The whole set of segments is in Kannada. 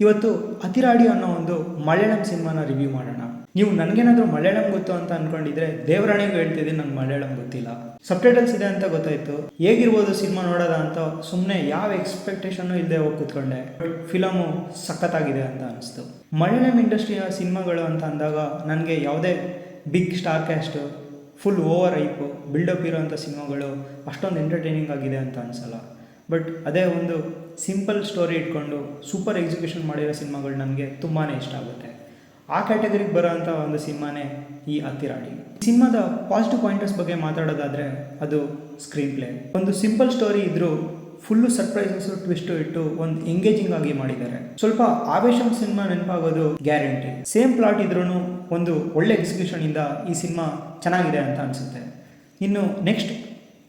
ಇವತ್ತು ಅತಿರಾಡಿ ಅನ್ನೋ ಒಂದು ಮಲಯಾಳಂ ಸಿನಿಮಾನ ರಿವ್ಯೂ ಮಾಡೋಣ. ನೀವು ನನಗೇನಾದರೂ ಮಲಯಾಳಂ ಗೊತ್ತು ಅಂತ ಅನ್ಕೊಂಡಿದ್ರೆ ದೇವರಾಣಿಗೂ ಹೇಳ್ತಿದ್ದೀನಿ, ನಂಗೆ ಮಲಯಾಳಂ ಗೊತ್ತಿಲ್ಲ. ಸಬ್ಟೈಟಲ್ಸ್ ಇದೆ ಅಂತ ಗೊತ್ತಾಯ್ತು. ಹೇಗಿರ್ಬೋದು ಸಿನಿಮಾ ನೋಡೋದ ಅಂತ ಸುಮ್ಮನೆ ಯಾವ ಎಕ್ಸ್ಪೆಕ್ಟೇಷನ್ನು ಇಲ್ಲದೆ ಹೋಗಿ ಕೂತ್ಕೊಂಡೆ. ಫಿಲಮು ಸಖತ್ತಾಗಿದೆ ಅಂತ ಅನಿಸ್ತು. ಮಲಯಾಳಂ ಇಂಡಸ್ಟ್ರಿಯ ಸಿನಿಮಾಗಳು ಅಂತ ಅಂದಾಗ ನನಗೆ ಯಾವುದೇ big star cast, full over hype, buildup ಇರೋವಂಥ ಸಿನಿಮಾಗಳು ಅಷ್ಟೊಂದು ಎಂಟರ್ಟೈನಿಂಗ್ ಆಗಿದೆ ಅಂತ ಅನಿಸಲ್ಲ. ಬಟ್ ಅದೇ ಒಂದು ಸಿಂಪಲ್ ಸ್ಟೋರಿ ಇಟ್ಕೊಂಡು ಸೂಪರ್ ಎಕ್ಸಿಕ್ಯೂಷನ್ ಮಾಡಿರೋ ಸಿನಿಮಾಗಳು ನನಗೆ ತುಂಬಾ ಇಷ್ಟ ಆಗುತ್ತೆ. ಆ ಕ್ಯಾಟಗರಿಗೆ ಬರೋವಂಥ ಒಂದು ಸಿನಿಮಾನೇ ಈ ಅತಿರಾಡಿ. ಸಿನಿಮಾದ ಪಾಸಿಟಿವ್ ಪಾಯಿಂಟರ್ಸ್ ಬಗ್ಗೆ ಮಾತಾಡೋದಾದರೆ ಅದು ಸ್ಕ್ರೀನ್ ಪ್ಲೇ. ಒಂದು ಸಿಂಪಲ್ ಸ್ಟೋರಿ ಇದ್ದರೂ ಫುಲ್ಲು ಸರ್ಪ್ರೈಸಸ್ಸು, ಟ್ವಿಸ್ಟು ಇಟ್ಟು ಒಂದು ಎಂಗೇಜಿಂಗ್ ಆಗಿ ಮಾಡಿದ್ದಾರೆ. ಸ್ವಲ್ಪ ಆವೇಶಂ ಸಿನಿಮಾ ನೆನಪಾಗೋದು ಗ್ಯಾರಂಟಿ. ಸೇಮ್ ಪ್ಲಾಟ್ ಇದ್ರೂ ಒಂದು ಒಳ್ಳೆ ಎಕ್ಸಿಕ್ಯೂಷನಿಂದ ಈ ಸಿನಿಮಾ ಚೆನ್ನಾಗಿದೆ ಅಂತ ಅನಿಸುತ್ತೆ. ಇನ್ನು ನೆಕ್ಸ್ಟ್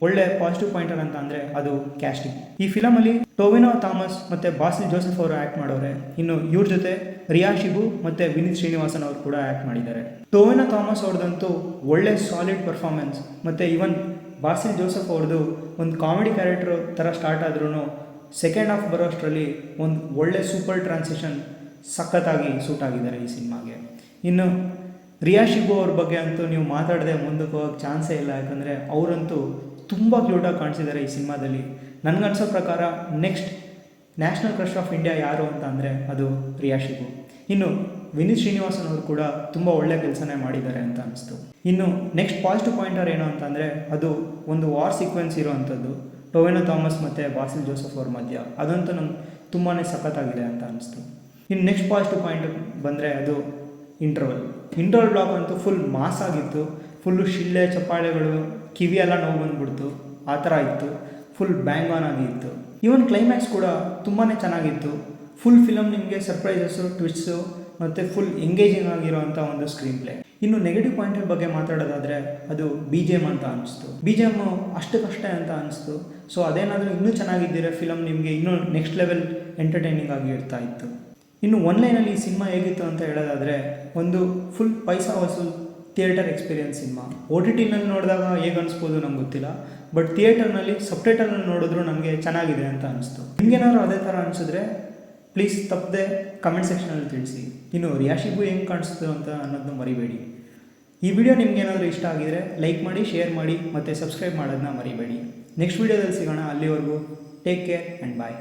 ಒಳ್ಳೆ ಪಾಸಿಟಿವ್ ಪಾಯಿಂಟರ್ ಅಂತ ಅಂದರೆ ಅದು ಕ್ಯಾಸ್ಟಿಂಗ್. ಈ ಫಿಲಮಲ್ಲಿ ಟೊವಿನೋ ಥಾಮಸ್ ಮತ್ತು ಬಾಸಿಲ್ ಜೋಸೆಫ್ ಅವರು ಆ್ಯಕ್ಟ್ ಮಾಡೋರೆ. ಇನ್ನು ಇವ್ರ ಜೊತೆ ರಿಯಾ ಶಿಬು ಮತ್ತು ವಿನೀತ್ ಶ್ರೀನಿವಾಸನ್ ಅವರು ಕೂಡ ಆ್ಯಕ್ಟ್ ಮಾಡಿದ್ದಾರೆ. ಟೊವಿನೋ ಥಾಮಸ್ ಅವ್ರದ್ದಂತೂ ಒಳ್ಳೆ ಸಾಲಿಡ್ ಪರ್ಫಾರ್ಮೆನ್ಸ್, ಮತ್ತು ಈವನ್ ಬಾಸಿಲ್ ಜೋಸೆಫ್ ಅವ್ರದ್ದು ಒಂದು ಕಾಮಿಡಿ ಕ್ಯಾರೆಕ್ಟರ್ ಥರ ಸ್ಟಾರ್ಟ್ ಆದ್ರೂ ಸೆಕೆಂಡ್ ಹಾಫ್ ಬರೋಷ್ಟರಲ್ಲಿ ಒಂದು ಒಳ್ಳೆ ಸೂಪರ್ ಟ್ರಾನ್ಸಿಷನ್ ಸಖತ್ತಾಗಿ ಸೂಟ್ ಆಗಿದ್ದಾರೆ ಈ ಸಿನಿಮಾಗೆ. ಇನ್ನು ರಿಯಾ ಶಿಬು ಅವ್ರ ಬಗ್ಗೆ ಅಂತೂ ನೀವು ಮಾತಾಡದೆ ಮುಂದಕ್ಕೆ ಹೋಗೋಕ್ಕೆ ಚಾನ್ಸೇ ಇಲ್ಲ. ಯಾಕಂದರೆ ಅವರಂತೂ ತುಂಬ ಕ್ಯೂಟಾಗಿ ಕಾಣಿಸಿದ್ದಾರೆ ಈ ಸಿನಿಮಾದಲ್ಲಿ. ನನಗನ್ಸೋ ಪ್ರಕಾರ next national crush of India ಯಾರು ಅಂತ ಅಂದರೆ ಅದು ರಿಯಾ ಶಿಬು. ಇನ್ನು ವಿನೀತ್ ಶ್ರೀನಿವಾಸನ್ ಅವರು ಕೂಡ ತುಂಬ ಒಳ್ಳೆ ಕೆಲಸನೇ ಮಾಡಿದ್ದಾರೆ ಅಂತ ಅನಿಸ್ತು. ಇನ್ನು ನೆಕ್ಸ್ಟ್ ಪಾಸಿಟಿವ್ ಪಾಯಿಂಟರ್ ಏನು ಅಂತಂದರೆ ಅದು ಒಂದು ವಾರ್ ಸೀಕ್ವೆನ್ಸ್ ಇರೋವಂಥದ್ದು ಟೊವಿನೋ ಥಾಮಸ್ ಮತ್ತು ಬಾಸಿಲ್ ಜೋಸೆಫ್ ಅವ್ರ ಮಧ್ಯ. ಅದಂತೂ ನಂಗೆ ತುಂಬಾ ಸಖತ್ತಾಗಿದೆ ಅಂತ ಅನಿಸ್ತು. ಇನ್ನು ನೆಕ್ಸ್ಟ್ ಪಾಸಿಟಿವ್ ಪಾಯಿಂಟ್ ಬಂದರೆ ಅದು ಇಂಟರ್ವಲ್ ಬ್ಲಾಕ್ ಅಂತೂ ಫುಲ್ ಮಾಸ್ ಆಗಿತ್ತು. ಫುಲ್ಲು ಶಿಳ್ಳೆ ಚಪ್ಪಾಳೆಗಳು, ಕಿವಿ ಎಲ್ಲ ನೋವು ಬಂದುಬಿಡ್ತು, ಆ ಥರ ಇತ್ತು. ಫುಲ್ ಬ್ಯಾಂಗ್ ಆನ್ ಆಗಿತ್ತು. ಈವನ್ ಕ್ಲೈಮ್ಯಾಕ್ಸ್ ಕೂಡ ತುಂಬಾ ಚೆನ್ನಾಗಿತ್ತು. ಫುಲ್ ಫಿಲಮ್ ನಿಮಗೆ ಸರ್ಪ್ರೈಸಸ್ಸು, ಟ್ವಿಸ್ಟು ಮತ್ತು ಫುಲ್ ಎಂಗೇಜಿಂಗ್ ಆಗಿರೋವಂಥ ಒಂದು ಸ್ಕ್ರೀನ್ ಪ್ಲೇ. ಇನ್ನು ನೆಗೆಟಿವ್ ಪಾಯಿಂಟರ್ ಬಗ್ಗೆ ಮಾತಾಡೋದಾದರೆ ಅದು BGM ಅಂತ ಅನಿಸ್ತು. BGM ಅಷ್ಟಕ್ಕಷ್ಟೇ ಅಂತ ಅನಿಸ್ತು. ಸೊ ಅದೇನಾದರೂ ಇನ್ನೂ ಚೆನ್ನಾಗಿದ್ದಿರೋ ಫಿಲಮ್ ನಿಮಗೆ ಇನ್ನೂ ನೆಕ್ಸ್ಟ್ ಲೆವೆಲ್ ಎಂಟರ್ಟೈನಿಂಗ್ ಆಗಿ ಇರ್ತಾ ಇತ್ತು. ಇನ್ನು ಒನ್ಲೈನಲ್ಲಿ ಈ ಸಿನಿಮಾ ಹೇಗಿತ್ತು ಅಂತ ಹೇಳೋದಾದರೆ ಒಂದು ಫುಲ್ ಪೈಸಾ ವಸೂಲ್ ಥಿಯೇಟರ್ ಎಕ್ಸ್ಪೀರಿಯನ್ಸ್ ಸಿನಿಮಾ. OTTನಲ್ಲಿ ನೋಡಿದಾಗ ಹೇಗೆ ಅನಿಸ್ಬೋದು ನಂಗೆ ಗೊತ್ತಿಲ್ಲ, ಬಟ್ ಥಿಯೇಟರ್ನಲ್ಲಿ ಸಬ್ಟೈಟಲ್ನಲ್ಲಿ ನೋಡಿದ್ರು ನನಗೆ ಚೆನ್ನಾಗಿದೆ ಅಂತ ಅನಿಸ್ತು. ನಿಮಗೇನಾದ್ರು ಅದೇ ಥರ ಅನಿಸಿದ್ರೆ ಪ್ಲೀಸ್ ತಪ್ಪದೆ ಕಮೆಂಟ್ ಸೆಕ್ಷನಲ್ಲಿ ತಿಳಿಸಿ. ಇನ್ನು ರಿಯಾ ಶಿಬು ಹೆಂಗೆ ಕಾಣಿಸ್ತು ಅಂತ ಅನ್ನೋದನ್ನ ಮರಿಬೇಡಿ. ಈ ವಿಡಿಯೋ ನಿಮ್ಗೇನಾದರೂ ಇಷ್ಟ ಆಗಿದರೆ ಲೈಕ್ ಮಾಡಿ, ಶೇರ್ ಮಾಡಿ ಮತ್ತು ಸಬ್ಸ್ಕ್ರೈಬ್ ಮಾಡೋದನ್ನ ಮರಿಬೇಡಿ. ನೆಕ್ಸ್ಟ್ ವಿಡಿಯೋದಲ್ಲಿ ಸಿಗೋಣ. ಅಲ್ಲಿವರೆಗೂ ಟೇಕ್ ಕೇರ್ ಆ್ಯಂಡ್ ಬಾಯ್.